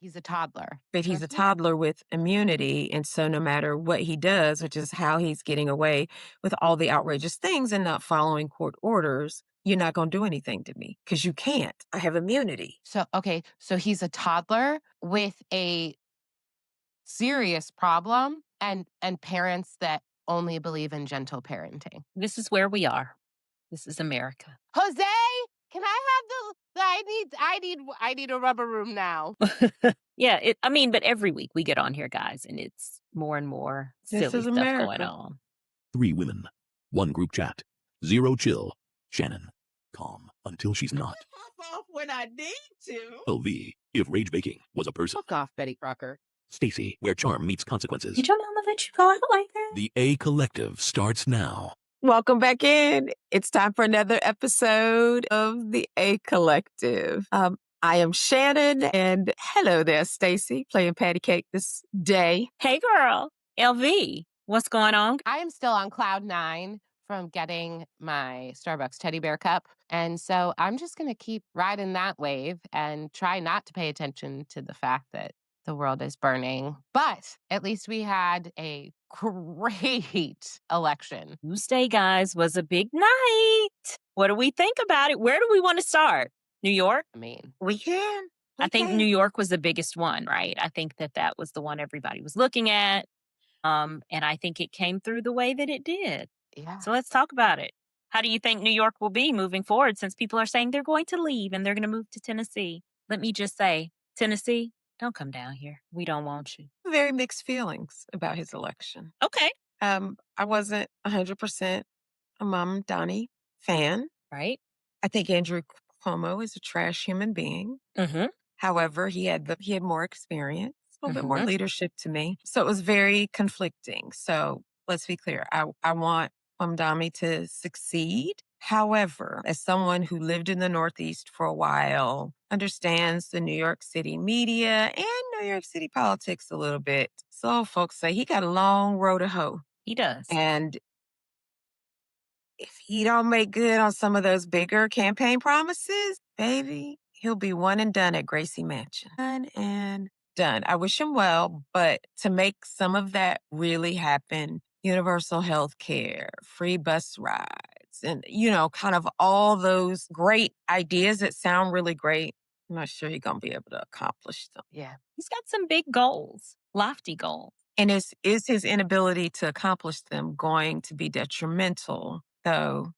He's a toddler. But he's a toddler with immunity. And so no matter what he does, which is how he's getting away with all the outrageous things and not following court orders, you're not going to do anything to me because you can't. I have immunity. So, okay. So he's a toddler with a serious problem and parents that only believe in gentle parenting. This is where we are. This is America. Jose, can I have I need a rubber room now. Yeah, but every week we get on here, guys, and it's more and more silly This is stuff America. going on. 3 women, 1 group chat, 0 chill. Shannon, calm until she's not. Pop off when I need to. LV, if rage baking was a person. Fuck off, Betty Crocker. Stacey, where charm meets consequences. Did your mama let you go out like that? The A Collective starts now. Welcome back in. It's time for another episode of the A Collective. I am Shannon, and hello there, Stacey, playing patty cake this day. Hey, girl. LV, what's going on? I am still on cloud 9 from getting my Starbucks teddy bear cup. And so I'm just going to keep riding that wave and try not to pay attention to the fact that the world is burning. But at least we had a great election. Tuesday, guys, was a big night. What do we think about it? Where do we want to start? New York? I mean, We can. I think New York was the biggest one, right? I think that was the one everybody was looking at. And I think it came through the way that it did. yeah. So let's talk about it. How do you think New York will be moving forward since people are saying they're going to leave and they're going to move to Tennessee? Let me just say, Tennessee, don't come down here. We don't want you. Very mixed feelings about his election. Okay. I wasn't 100% a Mamdani fan. Right? I think Andrew Cuomo is a trash human being. Mm-hmm. However, he had more experience, a little bit more Mhm. leadership to me. So it was very conflicting. So let's be clear. I want Mamdani to succeed. However, as someone who lived in the Northeast for a while, understands the New York City media and New York City politics a little bit. So folks say he got a long road to hoe. He does. And if he don't make good on some of those bigger campaign promises, baby, he'll be one and done at Gracie Mansion. One and done. I wish him well, but to make some of that really happen, universal health care, free bus rides, and, kind of all those great ideas that sound really great, I'm not sure he's going to be able to accomplish them. Yeah. He's got some big goals, lofty goals. And is his inability to accomplish them going to be detrimental, though,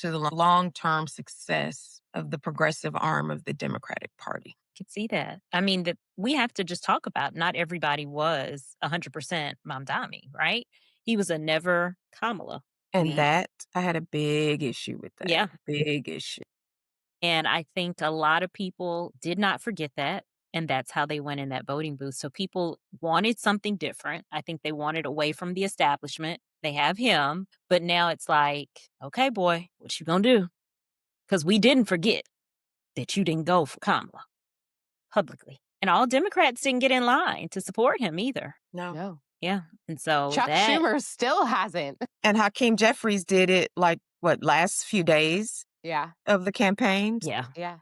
to the long-term success of the progressive arm of the Democratic Party? I can see that. I mean, that we have to just talk about not everybody was 100% Mamdani, right? He was a never Kamala. And Yeah. that, I had a big issue with that. Yeah. Big issue. And I think a lot of people did not forget that. And that's how they went in that voting booth. So people wanted something different. I think they wanted away from the establishment. They have him. But now it's like, okay, boy, what you gonna do? Because we didn't forget that you didn't go for Kamala publicly. And all Democrats didn't get in line to support him either. No. Yeah. And so Chuck Schumer still hasn't. And Hakeem Jeffries did it last few days Yeah. of the campaigns? Yeah. Yeah.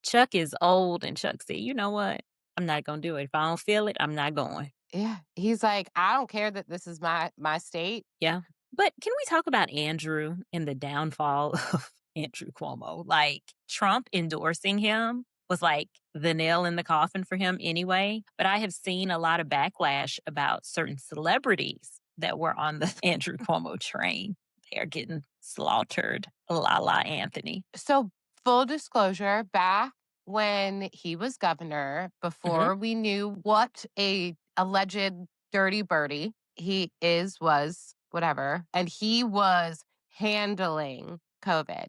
Chuck is old, and Chuck said, you know what? I'm not going to do it. If I don't feel it, I'm not going. Yeah. He's like, I don't care that this is my state. Yeah. But can we talk about Andrew and the downfall of Andrew Cuomo? Like, Trump endorsing him was like the nail in the coffin for him anyway. But I have seen a lot of backlash about certain celebrities that were on the Andrew Cuomo train. They are getting slaughtered. La Anthony. So full disclosure, back when he was governor, before we knew what a alleged dirty birdie he was, whatever, and he was handling COVID,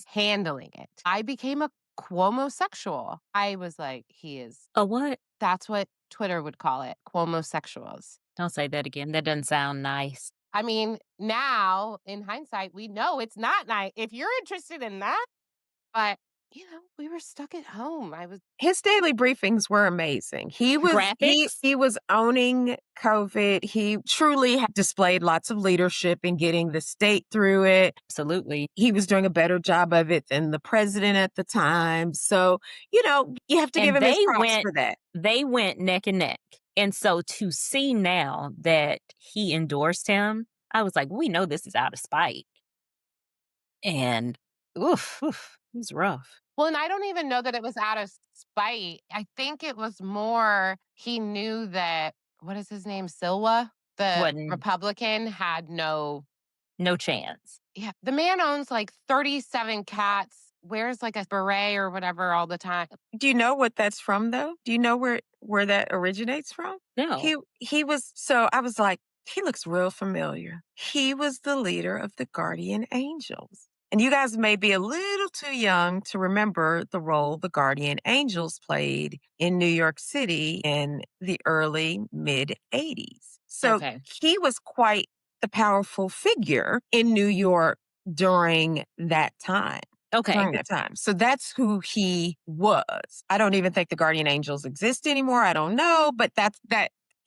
handling it. I became a Cuomo-sexual. I was like, he is. A what? That's what Twitter would call it, Cuomo-sexuals. Don't say that again. That doesn't sound nice. I mean, now, in hindsight, we know it's not nice. If you're interested in that, but we were stuck at home. His daily briefings were amazing. He was Graphics? he was owning COVID. He truly had displayed lots of leadership in getting the state through it. Absolutely. He was doing a better job of it than the president at the time. So, you have to give And him his props for that. they went neck and neck. And so to see now that he endorsed him, I was like, we know this is out of spite. And it was rough. Well, and I don't even know that it was out of spite. I think it was more he knew that, what is his name, Sliwa, the Wasn't- Republican, had no chance. Yeah, the man owns like 37 cats, wears like a beret or whatever all the time. Do you know what that's from, though? Do you know where that originates from? No. He was, so I was like, he looks real familiar. He was the leader of the Guardian Angels. And you guys may be a little too young to remember the role the Guardian Angels played in New York City in the early mid 80s. So Okay. he was quite the powerful figure in New York during that time. Okay. During that time. So that's who he was. I don't even think the Guardian Angels exist anymore. I don't know, but that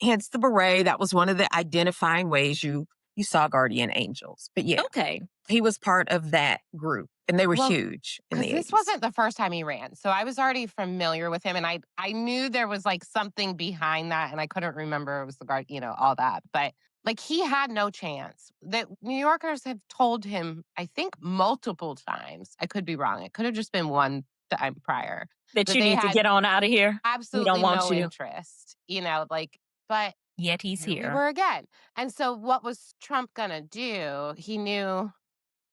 hence the beret. That was one of the identifying ways you saw Guardian Angels. But yeah, Okay. he was part of that group, and they were huge in the Because 80s. this wasn't the first time he ran. So I was already familiar with him, and I knew there was like something behind that, and I couldn't remember it was the guard, all that. But like he had no chance. That New Yorkers have told him, I think multiple times. I could be wrong. It could have just been one time prior. That you they need to had get on out of here. Absolutely We don't want no you. interest. But Yet he's here here. we were again. And so what was Trump gonna do? He knew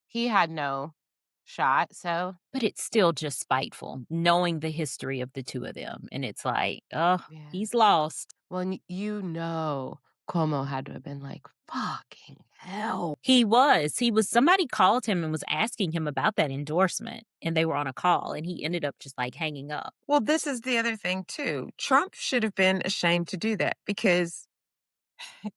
he had no shot. So But it's still just spiteful, knowing the history of the two of them. And it's like, oh, Yeah. he's lost. Well, Cuomo had to have been like, fucking hell. He was. Somebody called him and was asking him about that endorsement. And they were on a call. And he ended up just like hanging up. Well, this is the other thing, too. Trump should have been ashamed to do that because,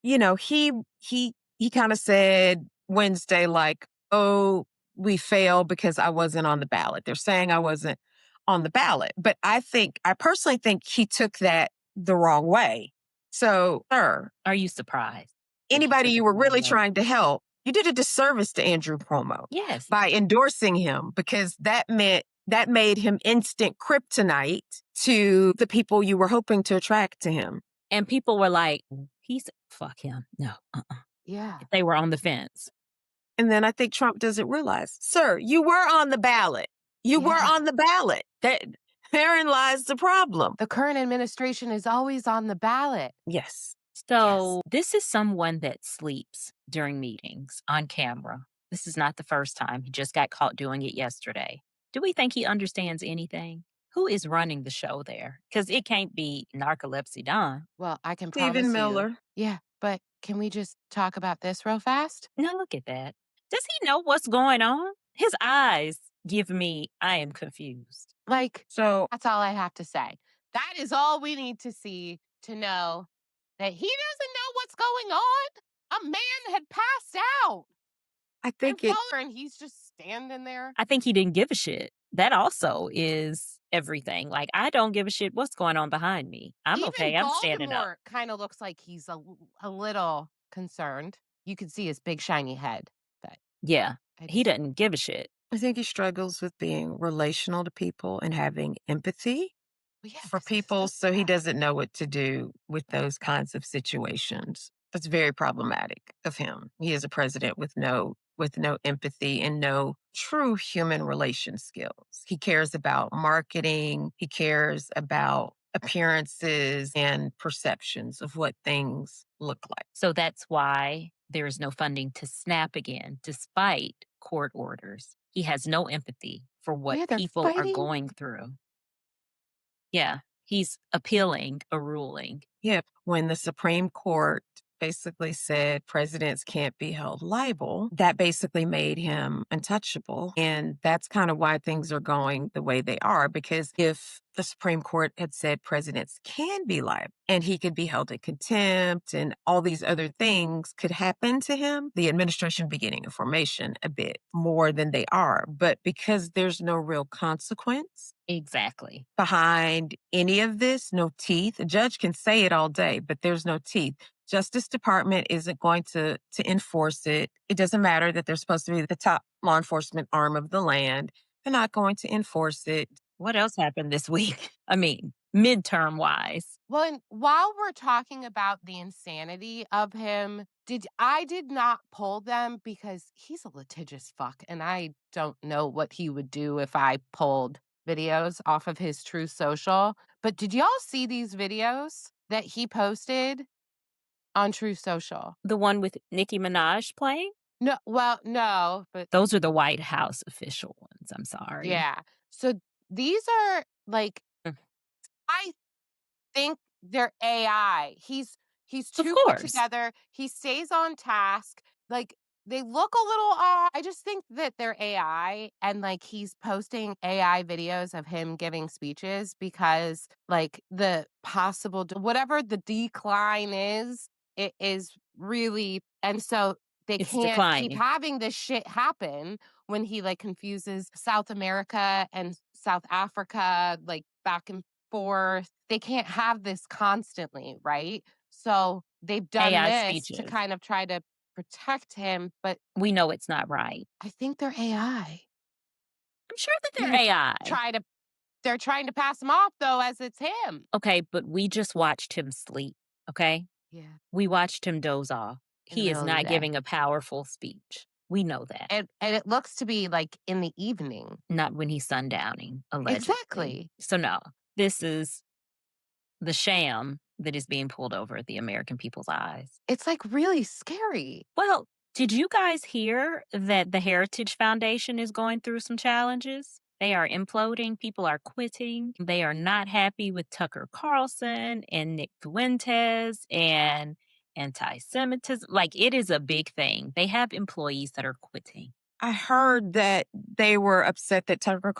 he kind of said Wednesday, like, oh, we failed because I wasn't on the ballot. They're saying I wasn't on the ballot. But I personally think he took that the wrong way. So, sir, Are you surprised? anybody you were really trying to help, you did a disservice to Andrew Cuomo. Yes. By endorsing him, because that made him instant kryptonite to the people you were hoping to attract to him. And people were like, fuck him. No. Yeah. They were on the fence. And then I think Trump doesn't realize, sir, you were on the ballot. You were on the ballot. Therein lies the problem. The current administration is always on the ballot. Yes. So this is someone that sleeps during meetings on camera. This is not the first time. He just got caught doing it yesterday. Do we think he understands anything? Who is running the show there? Because it can't be Narcolepsy Don. Well, I can promise Stephen Miller. Yeah, but can we just talk about this real fast? Now look at that. Does he know what's going on? His eyes give me, I am confused. So that's all I have to say. That is all we need to see to know that he doesn't know what's going on. A man had passed out. I think and he's just standing there. I think he didn't give a shit. That also is everything. Like, I don't give a shit what's going on behind me. I'm okay. I'm standing up. Baltimore kind of looks like he's a little concerned. You can see his big shiny head. But yeah, he doesn't give a shit. I think he struggles with being relational to people and having empathy for people. So he doesn't know what to do with those kinds of situations. That's very problematic of him. He is a president with no empathy and no true human relation skills. He cares about marketing. He cares about appearances and perceptions of what things look like. So that's why there is no funding to SNAP again, despite court orders. He has no empathy for what people are going through. Yeah, he's appealing a ruling. Yeah, when the Supreme Court basically said presidents can't be held liable. That basically made him untouchable. And that's kind of why things are going the way they are, because if the Supreme Court had said presidents can be liable and he could be held in contempt and all these other things could happen to him, the administration would be getting information a bit more than they are. But because there's no real consequence Exactly. behind any of this, no teeth, a judge can say it all day, but there's no teeth. Justice Department isn't going to enforce it. It doesn't matter that they're supposed to be the top law enforcement arm of the land. They're not going to enforce it. What else happened this week? I mean, midterm wise. Well, and while we're talking about the insanity of him, I did not pull them because he's a litigious fuck, and I don't know what he would do if I pulled videos off of his True Social. But did y'all see these videos that he posted on True Social? The one with Nicki Minaj playing? No, well, no, but Those are the White House official ones. I'm sorry. yeah. So these are like, Mm. I think they're AI. He's Of too put course. together. He stays on task. Like, they look a little odd. I just think that they're AI, and like he's posting AI videos of him giving speeches because like the possible whatever the decline is, it is really, and so they It's can't keep declining. having this shit happen when he like confuses South America and South Africa like back and forth. They can't have this constantly, right? So they've done AI this to speeches. kind of try to protect him, but We know it's not right. I think they're AI. I'm sure that they're You AI. They're trying to pass him off though as it's him. Okay, but we just watched him sleep, okay? Yeah. We watched him doze off. In the He is middle of the not day. giving a powerful speech. We know that. And it looks to be like in the evening. Not when he's sundowning, allegedly. Exactly. So no, this is the sham that is being pulled over the American people's eyes. It's like really scary. Well, did you guys hear that the Heritage Foundation is going through some challenges? They are imploding. People are quitting. They are not happy with Tucker Carlson and Nick Fuentes and anti-Semitism. Like, it is a big thing. They have employees that are quitting. I heard that they were upset that Tucker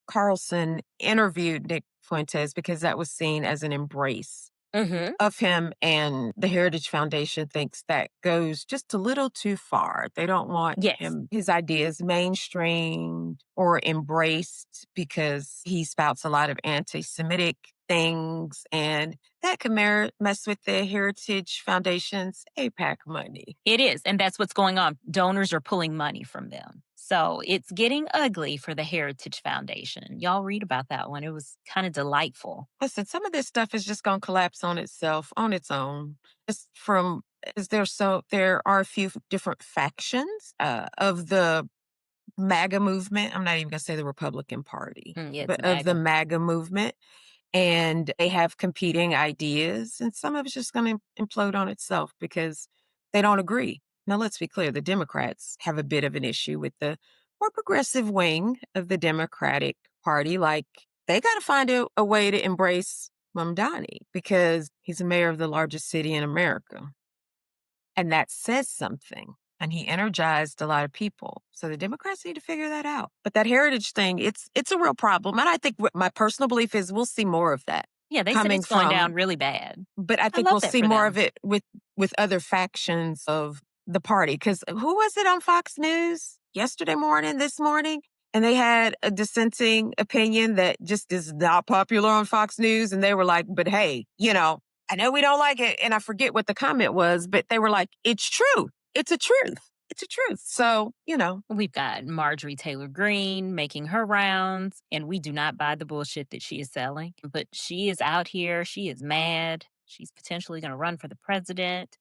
Carlson interviewed Nick Fuentes because that was seen as an embrace Mm-hmm. of him, and the Heritage Foundation thinks that goes just a little too far. They don't want Yes. his ideas mainstreamed or embraced because he spouts a lot of anti-Semitic things, and that can mess with the Heritage Foundation's APAC money. It is, and that's what's going on. Donors are pulling money from them. So it's getting ugly for the Heritage Foundation. Y'all read about that one. It was kind of delightful. Listen, some of this stuff is just going to collapse on itself, on its own. There are a few different factions of the MAGA movement. I'm not even going to say the Republican Party, Yeah, but of the MAGA movement. And they have competing ideas, and some of it's just going to implode on itself because they don't agree. Now, let's be clear, the Democrats have a bit of an issue with the more progressive wing of the Democratic Party. Like, they got to find a way to embrace Mamdani because he's the mayor of the largest city in America. And that says something. And he energized a lot of people. So the Democrats need to figure that out. But that heritage thing, it's a real problem. And I think my personal belief is we'll see more of that. Yeah, they said it's going down really bad. But I think love we'll that see for more them. of it with other factions of the party. Because who was it on Fox News yesterday morning, this morning? And they had a dissenting opinion that just is not popular on Fox News. And they were like, but hey, I know we don't like it. And I forget what the comment was, but they were like, it's true. It's a truth. It's a truth. So, We've got Marjorie Taylor Greene making her rounds, and we do not buy the bullshit that she is selling. But she is out here. She is mad. She's potentially going to run for the president.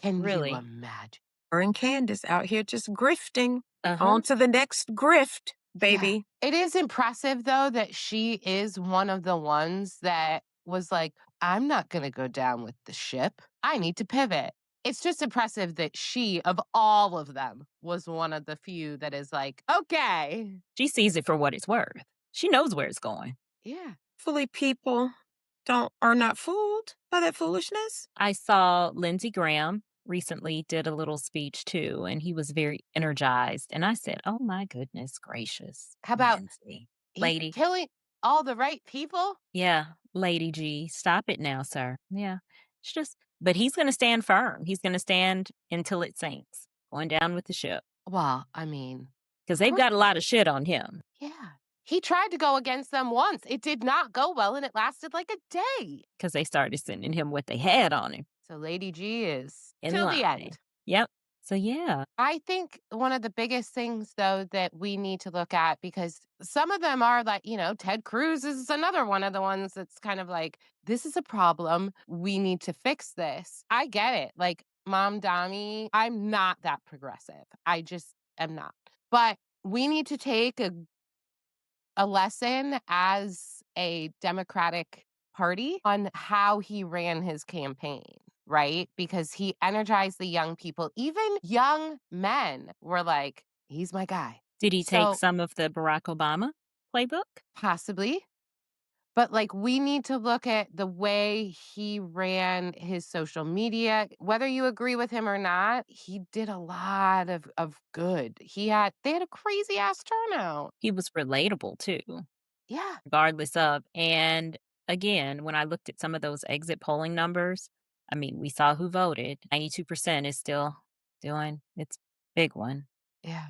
Can really. you imagine? Her and Candace out here just grifting Uh-huh. on to the next grift, baby. Yeah. It is impressive, though, that she is one of the ones that was like, I'm not going to go down with the ship. I need to pivot. It's just impressive that she, of all of them, was one of the few that is like, okay. She sees it for what it's worth. She knows where it's going. Yeah. Hopefully people are not fooled by that foolishness. I saw Lindsey Graham recently did a little speech too, and he was very energized. And I said, "Oh my goodness gracious, How about Lindsey, he's lady, killing all the right people? yeah, Lady G, stop it now, sir." Yeah, it's just, but he's going to stand firm. He's going to stand until it sinks, going down with the ship, Well, I mean, because of they've course. got a lot of shit on him. Yeah. He tried to go against them once. It did not go well, and it lasted like a day. Because they started sending him what they had on him So Lady G is in till line. the end. Yep. So yeah, I think one of the biggest things, though, that we need to look at, because some of them are like, Ted Cruz is another one of the ones that's kind of like, this is a problem. We need to fix this. I get it. Like, Mamdani, I'm not that progressive. I just am not. But we need to take a lesson as a Democratic Party on how he ran his campaign, right? Because he energized the young people. Even young men were like, he's my guy. did he take So some of the Barack Obama playbook? possibly. But like, we need to look at the way he ran his social media. Whether you agree with him or not, he did a lot of good. They had a crazy ass turnout. He was relatable too, Yeah. regardless of. And again, when I looked at some of those exit polling numbers, I mean, we saw who voted. 92% is still doing its big one. Yeah.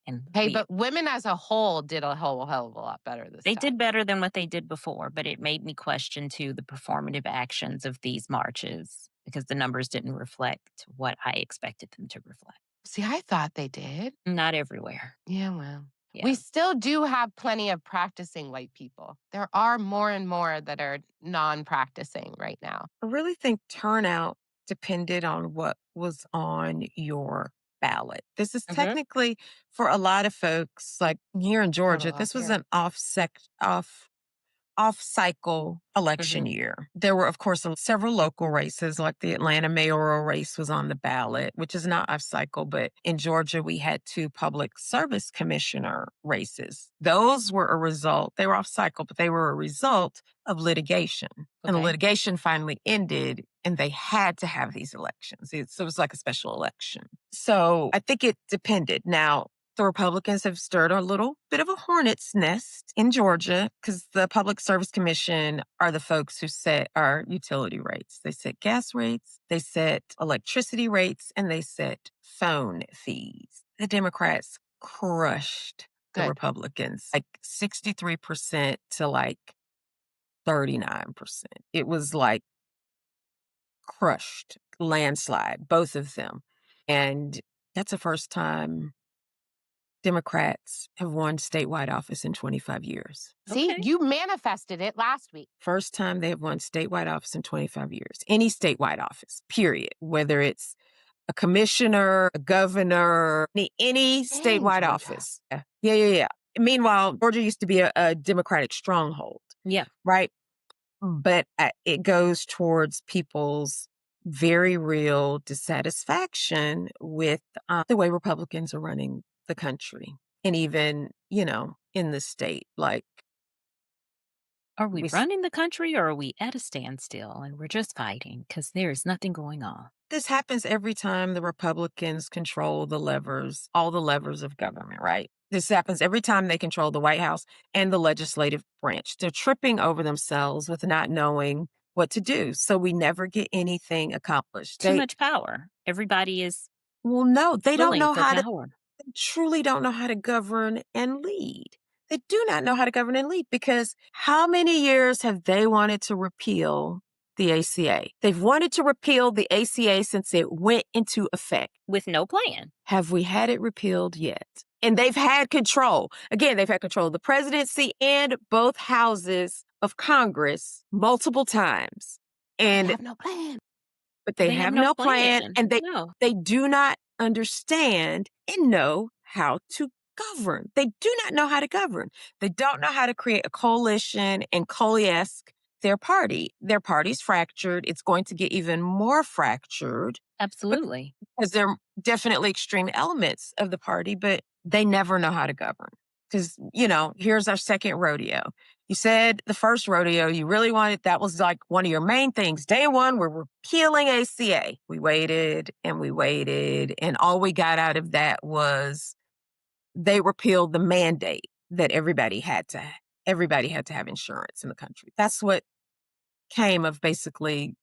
And Hey, but women as a whole did a whole hell of a lot better this they time. did better than what they did before, but it made me question too the performative actions of these marches because the numbers didn't reflect what I expected them to reflect. See, I thought they did. Not everywhere. Yeah, well. Yeah. We still do have plenty of practicing white people. There are more and more that are non-practicing right now. I really think turnout depended on what was on your ballot. This is Mhm. technically for a lot of folks, like here in Georgia, Total this was yeah. an off-cycle election year. There were, of course, several local races, like the Atlanta mayoral race was on the ballot, which is not off-cycle, but in Georgia, we had 2 public service commissioner races. Those were a result, they were off-cycle, but they were a result of litigation. And the Okay. litigation finally ended, and they had to have these elections. So it was like a special election. So I think it depended. Now, the Republicans have stirred a little bit of a hornet's nest in Georgia because the Public Service Commission are the folks who set our utility rates. They set gas rates, they set electricity rates, and they set phone fees. The Democrats crushed the Good. Republicans, like 63% to like 39%. It was like crushed, landslide, both of them. And that's the first time Democrats have won statewide office in 25 years. See, Okay. you manifested it last week. First time they have won statewide office in 25 years. Any statewide office, period. Whether it's a commissioner, a governor, any statewide Georgia. office. Yeah. Meanwhile, Georgia used to be a Democratic stronghold, Yeah. right? But it goes towards people's very real dissatisfaction with the way Republicans are running the country. And even, in the state, like, Are we we running the country or are we at a standstill and we're just fighting because there's nothing going on? this happens every time the Republicans control all the levers of government, right? This happens every time they control the White House and the legislative branch. They're tripping over themselves with not knowing what to do. So we never get anything accomplished. Too much power. Everybody is Well, no, they don't willing know for how to, power. they truly don't know how to govern and lead. They do not know how to govern and lead because how many years have they wanted to repeal the ACA? They've wanted to repeal the ACA since it went into effect. With no plan. Have we had it repealed yet? And they've had control. Again, they've had control of the presidency and both houses of Congress multiple times. And They have no plan. but they have no plan, and No. they do not understand and know how to govern. They do not know how to govern. They don't know how to create a coalition and coalesce their party. Their party's fractured. It's going to get even more fractured Absolutely. because there are definitely extreme elements of the party, but they never know how to govern. Because, here's our second rodeo. You said the first rodeo you really wanted, that was like one of your main things. Day one, we're repealing ACA. We waited, and all we got out of that was they repealed the mandate that everybody had to have insurance in the country. That's what came of basically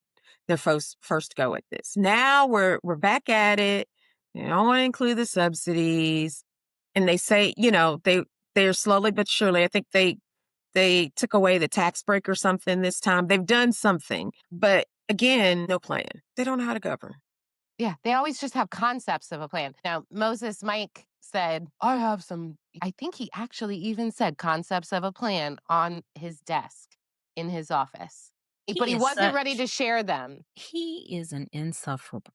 their first go at this. Now we're back at it. They don't want to include the subsidies. And they say, they're slowly but surely, I think they took away the tax break or something this time. They've done something. But again, no plan. They don't know how to govern. Yeah, they always just have concepts of a plan. Now, Moses Mike said, I think he actually even said concepts of a plan on his desk in his office. But he wasn't ready to share them. He is an insufferable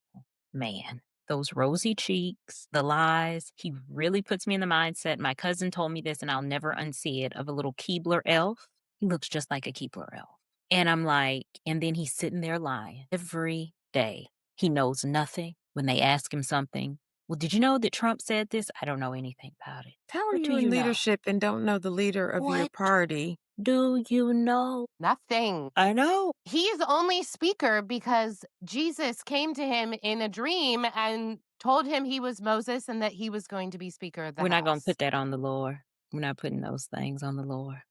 man. Those rosy cheeks, the lies, he really puts me in the mindset. My cousin told me this, and I'll never unsee it, of a little Keebler elf. He looks just like a Keebler elf. And I'm like, and then he's sitting there lying every day. He knows nothing when they ask him something. Well, did you know that Trump said this? I don't know anything about it. How are you in leadership and don't know the leader of your party? Do you know? Nothing. I know. He's only speaker because Jesus came to him in a dream and told him he was Moses and that he was going to be speaker of the We're House. not going to put that on the Lord. We're not putting those things on the Lord.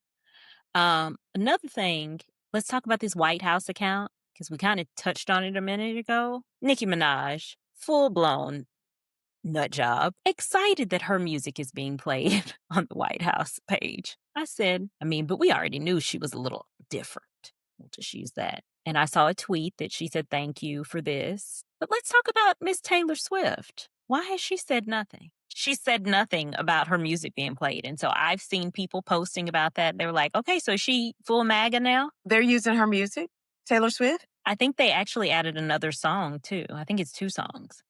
Another thing, let's talk about this White House account, because we kind of touched on it a minute ago. Nicki Minaj, full-blown nut job, excited that her music is being played on the White House page. I said, but we already knew she was a little different. We'll just use that. And I saw a tweet that she said, thank you for this. But let's talk about Miss Taylor Swift. Why has she said nothing? She said nothing about her music being played. And so I've seen people posting about that. They were like, okay, so is she full MAGA now? They're using her music, Taylor Swift? I think they actually added another song, too. I think it's 2 songs.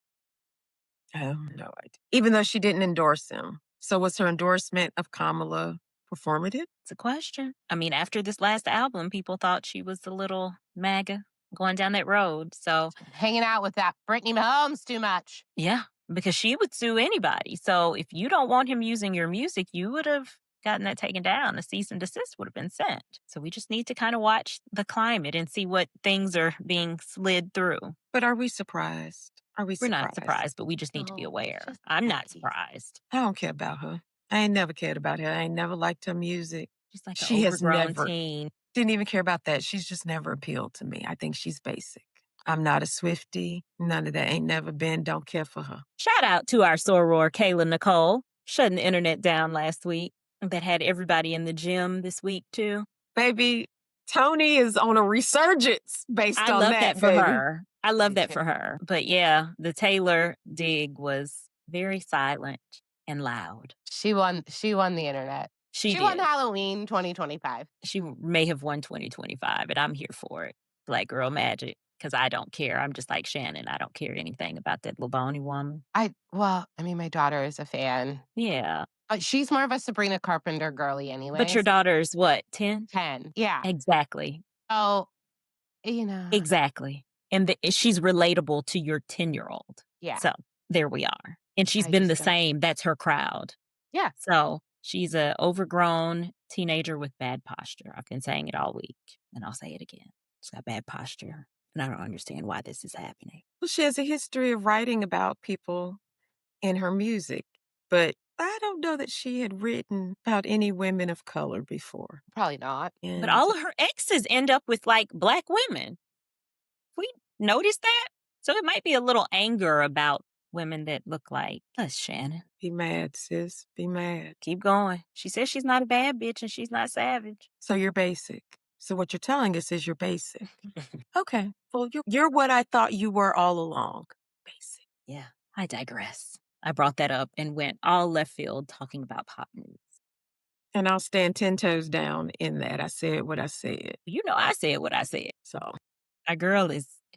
Oh, no idea. Even though she didn't endorse him. So was her endorsement of Kamala performative? It's a question. After this last album, people thought she was a little MAGA going down that road. So hanging out with that Brittany Mahomes too much. Yeah, because she would sue anybody. So if you don't want him using your music, you would have gotten that taken down. A cease and desist would have been sent. So we just need to kind of watch the climate and see what things are being slid through. But are we surprised? We're not surprised, but we just need to be aware. I'm not surprised. I don't care about her. I ain't never cared about her. I ain't never liked her music. She's like She an has overgrown never teen. Didn't even care about that. She's just never appealed to me. I think she's basic. I'm not a Swiftie. None of that. Ain't never been. Don't care for her. Shout out to our soror, Kayla Nicole, shutting the internet down last week. That had everybody in the gym this week, too. Baby, Tony is on a resurgence based on that for her. I love that for her. But yeah, the Taylor dig was very silent and loud. She won the internet. She won Halloween 2025. She may have won 2025, and I'm here for it. Black girl magic, because I don't care. I'm just like Shannon. I don't care anything about that Laboni woman. My daughter is a fan. Yeah. But she's more of a Sabrina Carpenter girly anyway. But your daughter's what, 10? 10, yeah. Exactly. Oh, Exactly. And she's relatable to your 10-year-old. Yeah. So there we are. And she's been the same. That's her crowd. Yeah. So she's an overgrown teenager with bad posture. I've been saying it all week, and I'll say it again. She's got bad posture, and I don't understand why this is happening. Well, she has a history of writing about people in her music, but I don't know that she had written about any women of color before. Probably not. But all of her exes end up with, Black women. We noticed that? So it might be a little anger about women that look like us, Shannon. Be mad, sis. Be mad. Keep going. She says she's not a bad bitch and she's not savage. So you're basic. So what you're telling us is you're basic. Okay. Well, you're what I thought you were all along. Basic. Yeah, I digress. I brought that up and went all left field talking about pop news. And I'll stand 10 toes down in that. I said what I said. You know I said what I said. So our girl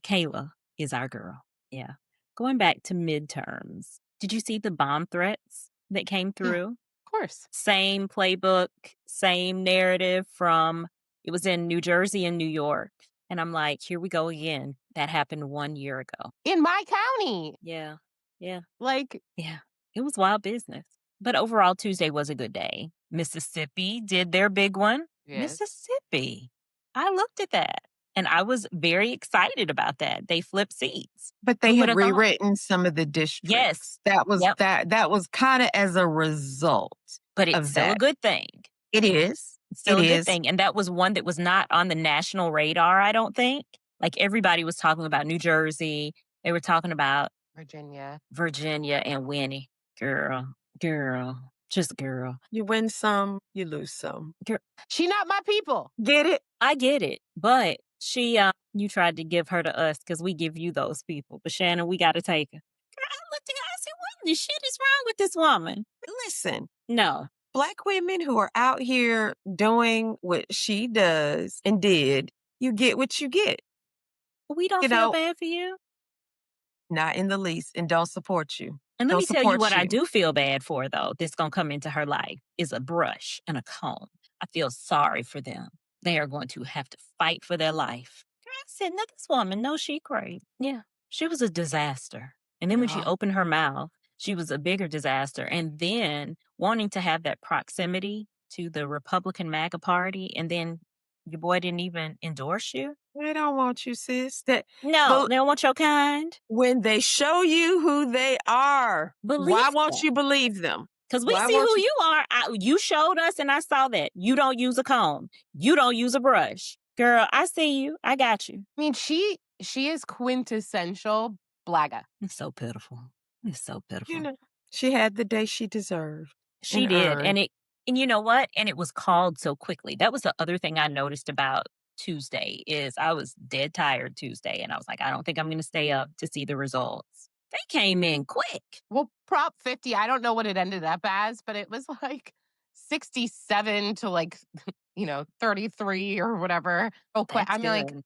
Kayla is our girl. Yeah. Going back to midterms. Did you see the bomb threats that came through? Yeah, of course. Same playbook, same narrative it was in New Jersey and New York. And I'm like, here we go again. That happened 1 year ago. In my county. Yeah. Yeah. Yeah. It was wild business. But overall, Tuesday was a good day. Mississippi did their big one. Yes. Mississippi. I looked at that and I was very excited about that. They flipped seats. But they Who had would've thought? rewritten some of the districts. Yes. That was Yep. that was kind of as a result But it's of still a that. good thing. It is. It's still It a good is. thing. And that was one that was not on the national radar, I don't think. Like everybody was talking about New Jersey. They were talking about Virginia. and Winnie. Girl, just girl. You win some, you lose some. She not my people. Get it? I get it. But she, you tried to give her to us because we give you those people. But Shannon, we got to take her. Girl, I looked at her, I said, what the shit is wrong with this woman? Listen, No. Black women who are out here doing what she does and did, you get what you get. We don't You feel know- bad for you. Not in the least, and don't support you. And let Don't me tell you support what I you. do feel bad for, though, that's going to come into her life is a brush and a comb. I feel sorry for them. They are going to have to fight for their life. Girl, I said, no, this woman, no, she great. Yeah, she was a disaster. And then when she Yeah. opened her mouth, she was a bigger disaster. And then wanting to have that proximity to the Republican MAGA party, and then your boy didn't even endorse you? They don't want you, sis. No, they don't want your kind. When they show you who they are, Believe why won't that. you believe them? Because we Why see won't who you- you are. You showed us, and I saw that. You don't use a comb. You don't use a brush. Girl, I see you. I got you. I mean, she is quintessential Blaga. It's so pitiful. It's so pitiful. You know, she had the day she deserved. She and did. earned. And you know what? And it was called so quickly. That was the other thing I noticed about Tuesday is I was dead tired Tuesday. And I was like, I don't think I'm going to stay up to see the results. They came in quick. Well, Prop 50, I don't know what it ended up as, but it was like 67 to like, 33 or whatever. Oh, quick. That's I'm like, good.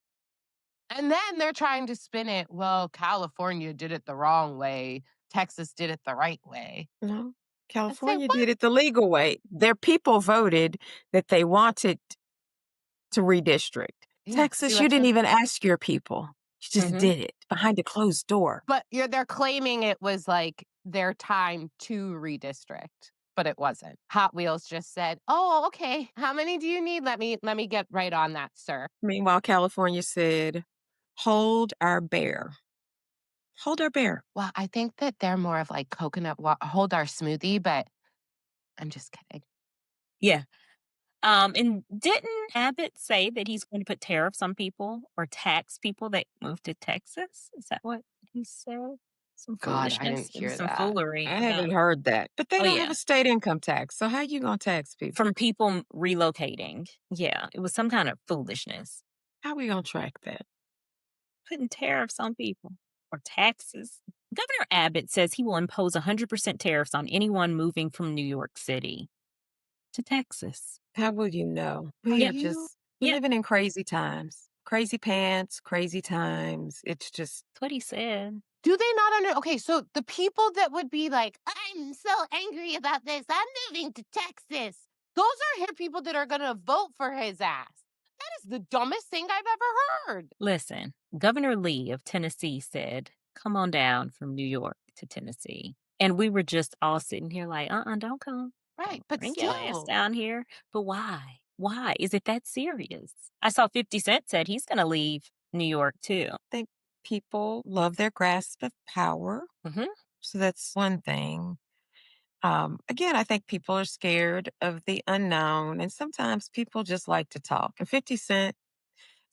and then they're trying to spin it. Well, California did it the wrong way. Texas did it the right way. No, California what? did it the legal way. Their people voted that they wanted to redistrict. Yeah, Texas, see you what didn't I'm- even ask your people. You just Mhm. did it behind a closed door. But they're claiming it was like their time to redistrict, but it wasn't. Hot Wheels just said, "Oh, okay. How many do you need? Let me get right on that, sir." Meanwhile, California said, hold our bear. Hold our bear. Well, I think that they're more of like coconut water, hold our smoothie, but I'm just kidding. Yeah. And didn't Abbott say that he's going to put tariffs on people or tax people that move to Texas? Is that what he said? Some God, I foolishness. didn't It was hear some that. foolery I haven't about- heard that. But they Oh, don't yeah. have a state income tax. So how you going to tax people? from people relocating. Yeah, it was some kind of foolishness. How we going to track that? Putting tariffs on people or taxes. Governor Abbott says he will impose 100% tariffs on anyone moving from New York City to Texas. How will you know? Are We are you- just we're Yeah. living in crazy times. Crazy pants, crazy times. It's just That's what he said. Do they not okay, so the people that would be like, I'm so angry about this. I'm moving to Texas. Those are his people that are going to vote for his ass. That is the dumbest thing I've ever heard. Listen, Governor Lee of Tennessee said, come on down from New York to Tennessee. And we were just all sitting here like, don't come. Right, but Bring your ass still. down here. But why? Why? Is it that serious? I saw 50 Cent said he's going to leave New York too. think people love their grasp of power. Mhm. So that's one thing. Again, I think people are scared of the unknown, and sometimes people just like to talk. And 50 Cent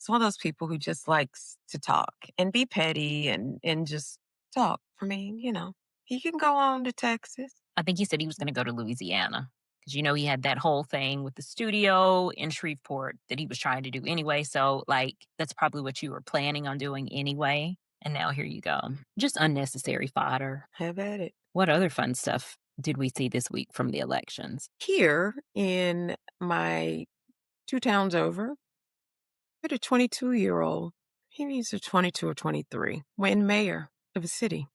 is one of those people who just likes to talk and be petty and just talk. I mean, he can go on to Texas. I think he said he was going to go to Louisiana because, he had that whole thing with the studio in Shreveport that he was trying to do anyway. So, that's probably what you were planning on doing anyway. And now here you go. Just unnecessary fodder. Have at it. What other fun stuff did we see this week from the elections? Here in my 2 towns over, we had a 22-year-old. He's a 22 or 23, went mayor of a city.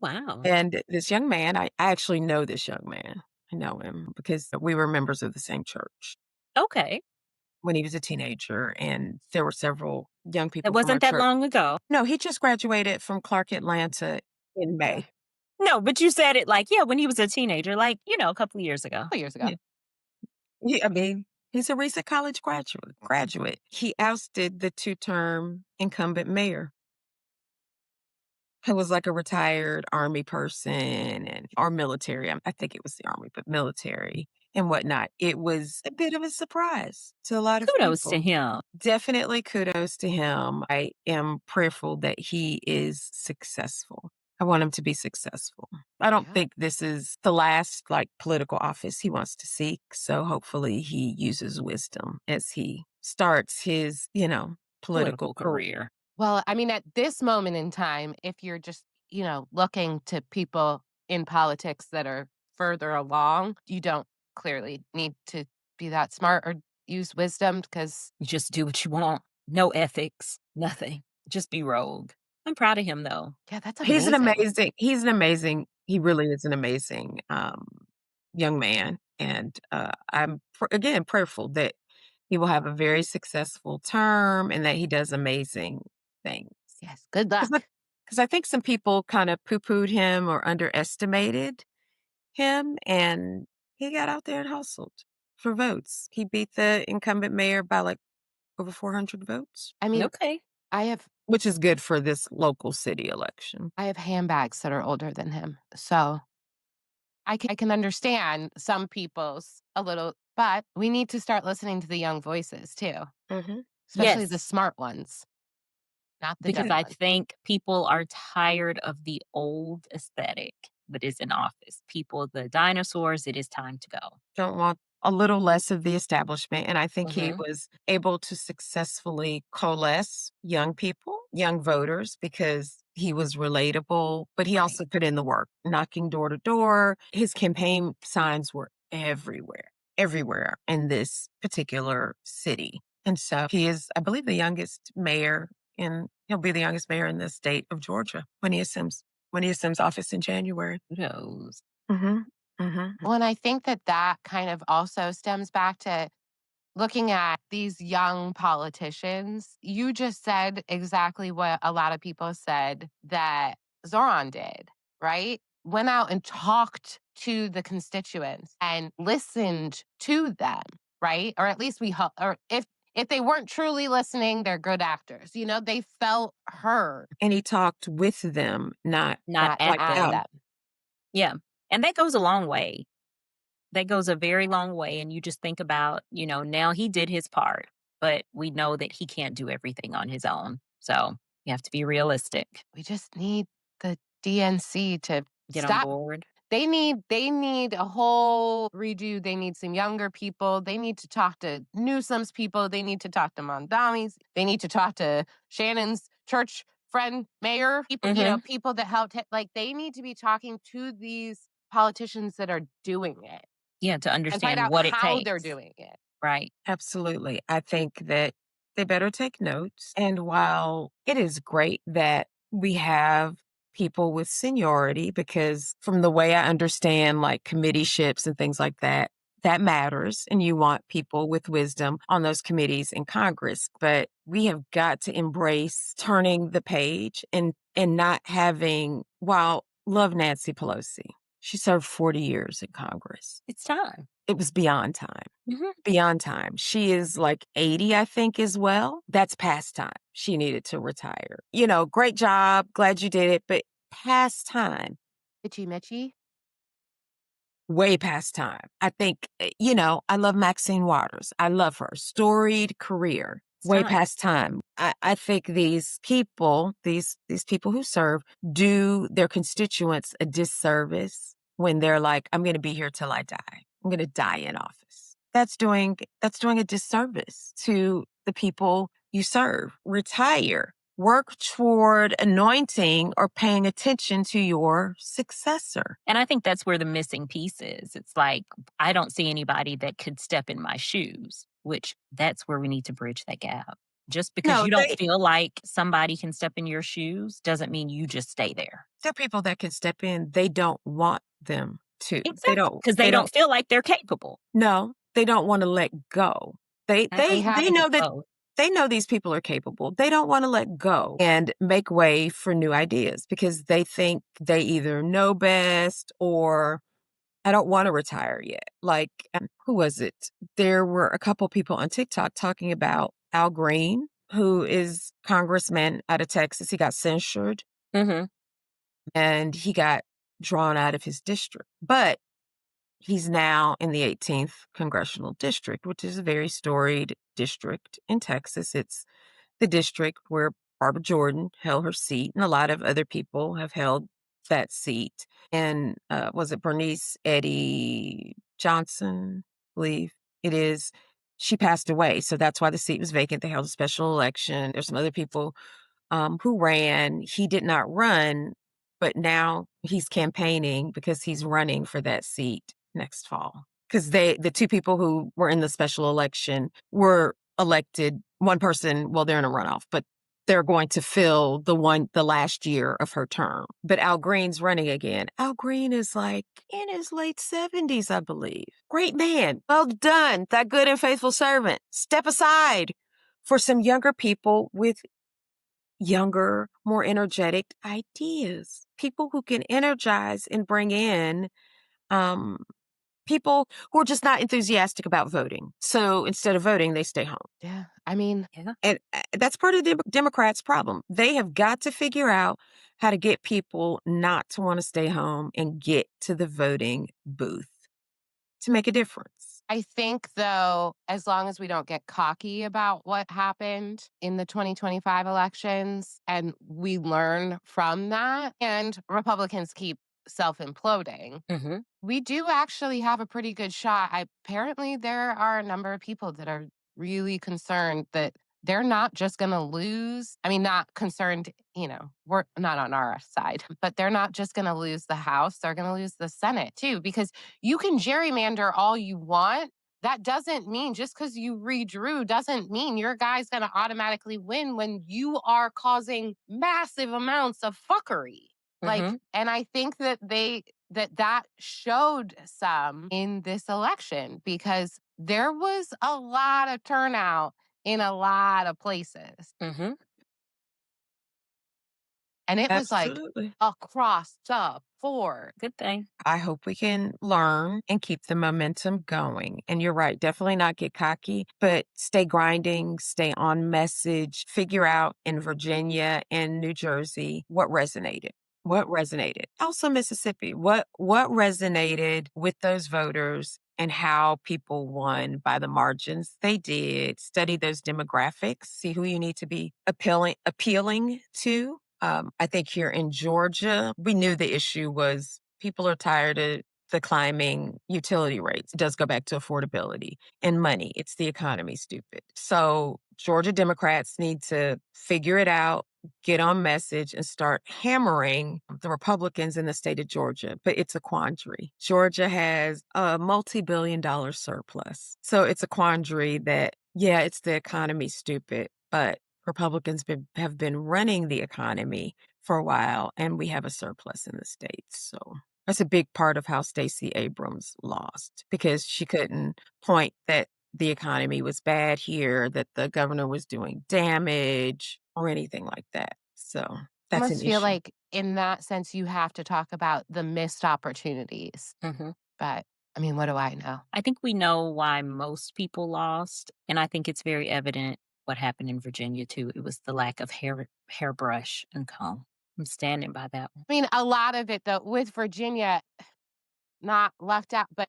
Wow. And this young man, I actually know this young man. I know him because we were members of the same church Okay. when he was a teenager. And there were several young people. It wasn't from our that church. long ago. No, he just graduated from Clark Atlanta in May. No, but you said it when he was a teenager, a couple of years ago. A couple years ago. Yeah. I mean, He's a recent college graduate. He ousted the 2-term incumbent mayor, who was like a retired Army person or military. I think it was the Army, but military and whatnot. It was a bit of a surprise to a lot of Kudos people. to him. Definitely kudos to him. I am prayerful that he is successful. I want him to be successful. I don't think this is the last political office he wants to seek. So hopefully he uses wisdom as he starts his, political career. Well, I mean, at this moment in time, if you're just, looking to people in politics that are further along, you don't clearly need to be that smart or use wisdom because You just do what you want. No ethics, nothing. Just be rogue. I'm proud of him, though. yeah, that's He's amazing. he really is an amazing young man. And I'm, again, prayerful that he will have a very successful term and that he does amazing things. Yes, good luck. Because I think some people kind of poo-pooed him or underestimated him, and he got out there and hustled for votes. He beat the incumbent mayor by over 400 votes, I mean, Okay. which is good for this local city election. I have handbags that are older than him. So I can understand some people's a little, but we need to start listening to the young voices too, especially the Yes. smart ones, not the Because dumb I ones. think people are tired of the old aesthetic that is in office. People, the dinosaurs, it is time to go. Don't want a little less of the establishment. And I think he Mhm. was able to successfully coalesce young people, young voters, because he was relatable, but he also put in the work, knocking door to door. His campaign signs were everywhere in this particular city. And so he is, I believe, the youngest mayor he'll be the youngest mayor in the state of Georgia when he assumes office in January. Kudos. Mm-hmm. Mm-hmm. Well, and I think that kind of also stems back to looking at these young politicians. You just said exactly what a lot of people said that Zoran did, right? Went out and talked to the constituents and listened to them, right? Or at least we hope, or if they weren't truly listening, they're good actors. They felt heard, And he talked with them, not Not at at them. them. Yeah. And that goes a long way. That goes a very long way. And you just think about, now he did his part, but we know that he can't do everything on his own. So you have to be realistic. We just need the DNC to Get on stop. board. They need a whole redo. They need some younger people. They need to talk to Newsom's people. They need to talk to Mamdani's. They need to talk to Shannon's church friend mayor people. People that helped him. They need to be talking to these politicians that are doing it. Yeah, to And find understand out what it how takes. they're doing it. Right. absolutely. I think that they better take notes. And while it is great that we have people with seniority, because from the way I understand committeeships and things like that, that matters. And you want people with wisdom on those committees in Congress. But we have got to embrace turning the page and not having, while love Nancy Pelosi. She served 40 years in Congress. It's time. It was beyond time. Mhm. Beyond time. She is 80, I think, as well. That's past time. She needed to retire. Great job. Glad you did it. But past time. Itchy Mitchy. Way past time. I think, I love Maxine Waters. I love her. Storied career. Way time. past time. I think these people, these people who serve, do their constituents a disservice when they're like, I'm going to be here till I die. I'm going to die in office. That's doing a disservice to the people you serve. Retire. Work toward anointing or paying attention to your successor. And I think that's where the missing piece is. It's like, I don't see anybody that could step in my shoes, which that's where we need to bridge that gap. Just because No, you don't feel like somebody can step in your shoes doesn't mean you just stay there. There are people that can step in. They don't want them to. Exactly. Because they don't feel like they're capable. No, they don't want to let go. They know that both. they know these people are capable. They don't want to let go and make way for new ideas because they think they either know best or I don't want to retire yet. Like, who was it? There were a couple people on TikTok talking about Al Green, who is congressman out of Texas. He got censured Mm-hmm. and he got drawn out of his district. But he's now in the 18th congressional district, which is a very storied district in Texas. It's the district where Barbara Jordan held her seat, and a lot of other people have held that seat. And was it Bernice Eddie Johnson? I believe it is. She passed away, so that's why the seat was vacant. They held a special election. There's some other people who ran. He did not run, but now he's campaigning because he's running for that seat next fall. Because the two people who were in the special election were elected. One person, well, they're in a runoff, but they're going to fill the last year of her term. But Al Green's running again. Al Green is like in his late 70s, I believe. Great man. Well done. That good and faithful servant. Step aside for some younger people with younger, more energetic ideas. People who can energize and bring in um, people who are just not enthusiastic about voting. So instead of voting, they stay home. Yeah. I mean, And that's part of the Democrats' problem. They have got to figure out how to get people not to want to stay home and get to the voting booth to make a difference. I think, though, as long as we don't get cocky about what happened in the 2025 elections and we learn from that, and Republicans keep self imploding, Mm-hmm. we do actually have a pretty good shot. Apparently, there are a number of people that are really concerned that they're not just going to lose. I mean, not concerned, we're not on our side, but they're not just going to lose the House. They're going to lose the Senate, too, because you can gerrymander all you want. That doesn't mean just because you redrew doesn't mean your guy's going to automatically win when you are causing massive amounts of fuckery. Mm-hmm. And I think that that showed some in this election because there was a lot of turnout in a lot of places. Mm-hmm. And it was like Absolutely. across the board. Good thing. I hope we can learn and keep the momentum going. And you're right, definitely not get cocky, but stay grinding, stay on message, figure out in Virginia and New Jersey what resonated. What resonated? Also Mississippi. What resonated with those voters and how people won by the margins they did. Study those demographics, see who you need to be appealing to. I think here in Georgia, we knew the issue was people are tired of the climbing utility rates. It does go back to affordability and money. It's the economy, stupid. So Georgia Democrats need to figure it out, get on message, and start hammering the Republicans in the state of Georgia. But it's a quandary. Georgia has a multi-billion-dollar surplus. So it's a quandary that, yeah, it's the economy, stupid, but Republicans have been running the economy for a while, and we have a surplus in the state. So that's a big part of how Stacey Abrams lost because she couldn't point that the economy was bad here, that the governor was doing damage or anything like that. So I that's an almost feel issue. like in that sense, you have to talk about the missed opportunities. Mm-hmm. But I mean, what do I know? I think we know why most people lost, and I think it's very evident what happened in Virginia too. It was the lack of hairbrush and comb. I'm standing by that one. I mean, a lot of it, though, with Virginia, not left out, but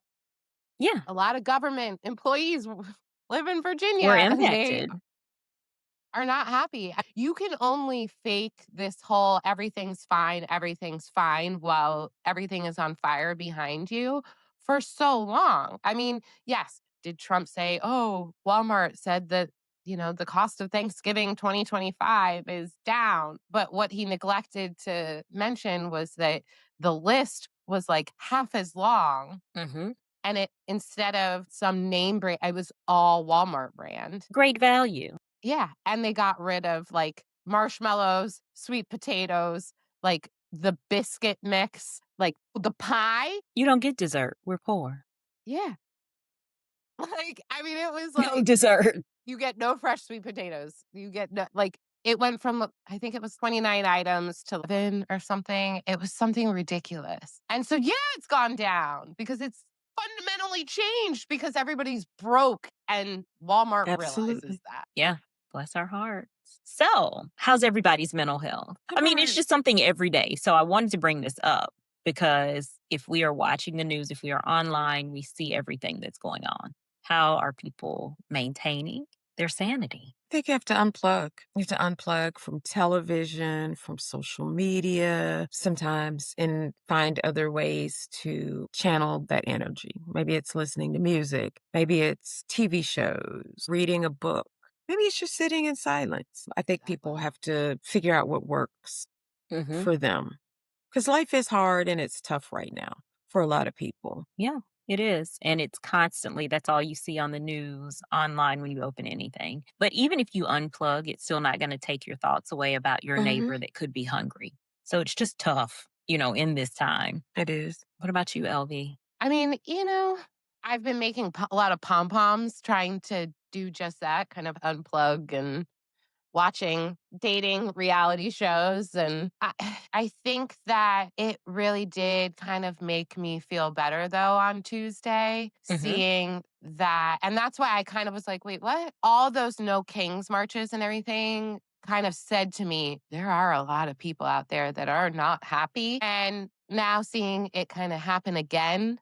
Yeah, a lot of government employees live in Virginia we're and they impacted. are not happy. You can only fake this whole everything's fine while everything is on fire behind you for so long. I mean, yes, did Trump say, oh, Walmart said that, the cost of Thanksgiving 2025 is down. But what he neglected to mention was that the list was like half as long. Mm-hmm. And it, instead of some name brand, it was all Walmart brand. Great value. Yeah, and they got rid of, like, marshmallows, sweet potatoes, like, the biscuit mix, like, the pie. You don't get dessert. We're poor. Yeah. Like, I mean, it was No like, dessert. you get no fresh sweet potatoes. You get no like, It went from, I think it was 29 items to 11 or something. It was something ridiculous. And so, yeah, it's gone down because it's fundamentally changed because everybody's broke and Walmart realizes that. Yeah. Bless our hearts. So, how's everybody's mental health? I mean, it's just something every day. So, I wanted to bring this up because if we are watching the news, if we are online, we see everything that's going on. How are people maintaining their sanity? I think you have to unplug. You have to unplug from television, from social media, sometimes, and find other ways to channel that energy. Maybe it's listening to music. Maybe it's TV shows, reading a book. Maybe it's just sitting in silence. I think people have to figure out what works for them. Because life is hard and it's tough right now for a lot of people. Yeah, it is. And it's constantly, that's all you see on the news, online when you open anything. But even if you unplug, it's still not going to take your thoughts away about your neighbor that could be hungry. So it's just tough, in this time. It is. What about you, LV? I mean, I've been making a lot of pom-poms trying to do just that, kind of unplug and watching dating reality shows. And I think that it really did kind of make me feel better, though, on Tuesday, seeing that. And that's why I kind of was like, wait, what? All those No Kings marches and everything kind of said to me, there are a lot of people out there that are not happy. And now seeing it kind of happen again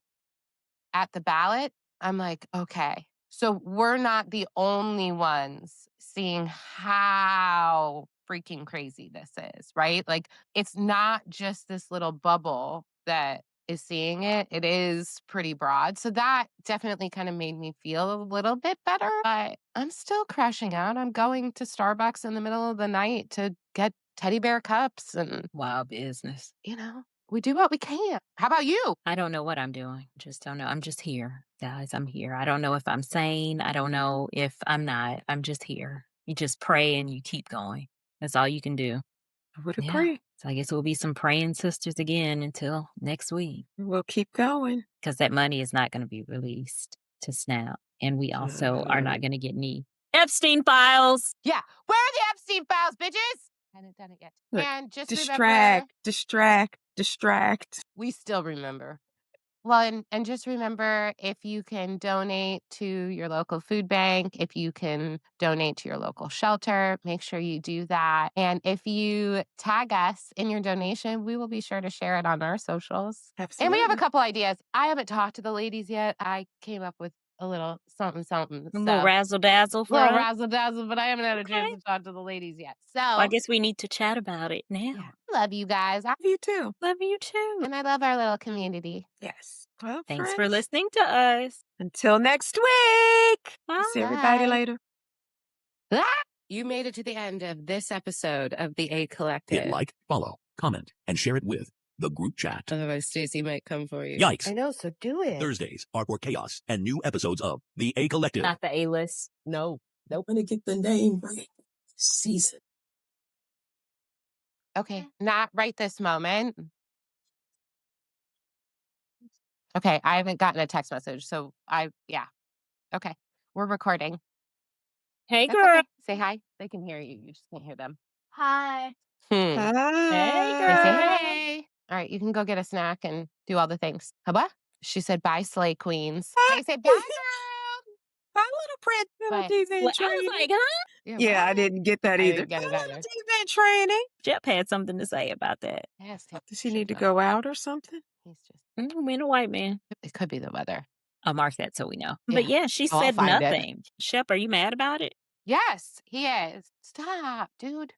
at the ballot, I'm like, okay, so we're not the only ones seeing how freaking crazy this is, right? Like, it's not just this little bubble that is seeing it. It is pretty broad. So that definitely kind of made me feel a little bit better. But I'm still crashing out. I'm going to Starbucks in the middle of the night to get teddy bear cups and Wild business. we do what we can. How about you? I don't know what I'm doing. Just don't know. I'm just here, guys. I'm here. I don't know if I'm sane. I don't know if I'm not. I'm just here. You just pray and you keep going. That's all you can do. I would agree. So I guess we'll be some praying sisters again until next week. We'll keep going. Because that money is not going to be released to SNAP. And we also are not going to get any Epstein files. Yeah. Where are the Epstein files, bitches? I haven't done it yet. Look, And just distract. We still remember. Well, and just remember, if you can donate to your local food bank, if you can donate to your local shelter, make sure you do that. And if you tag us in your donation, we will be sure to share it on our socials. Absolutely. And we have a couple ideas. I haven't talked to the ladies yet. I came up with a little something. A little razzle-dazzle for us. Razzle-dazzle, but I haven't had a chance to talk to the ladies yet. So well, I guess we need to chat about it now. Yeah. Love you guys. I Love you too. Love you too. And I love our little community. Yes. Well, Thanks friends, for listening to us. Until next week. Bye. See everybody later. You made it to the end of this episode of the A Collective. Hit like, follow, comment, and share it with the group chat. Otherwise, Stacey might come for you. Yikes. I know, so do it. Thursdays are for chaos and new episodes of the A Collective. Not the A-list. No, don't want to get the name right. Season. Okay, not right this moment. Okay, I haven't gotten a text message, so yeah. Okay, we're recording. Hey, That's girl. okay. Say hi. They can hear you. You just can't hear them. Hi. Hey, girl. Say hey. All right, you can go get a snack and do all the things. What? She said, bye, Slay Queens. I said, bye, girl. My little Prince But- TV Well, I training. was like, huh? Yeah, I didn't get that I either. didn't get it My either. little TV training. Shep had something to say about that. Yes, Does he need to go out or something? He's just. Me and a white man. It could be the weather. I'll mark that so we know. Yeah. But yeah, she I'll said find it. nothing. Shep, are you mad about it? Yes, he is. Stop, dude.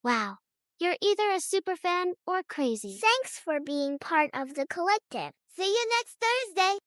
Wow. You're either a super fan or crazy. Thanks for being part of the collective. See you next Thursday.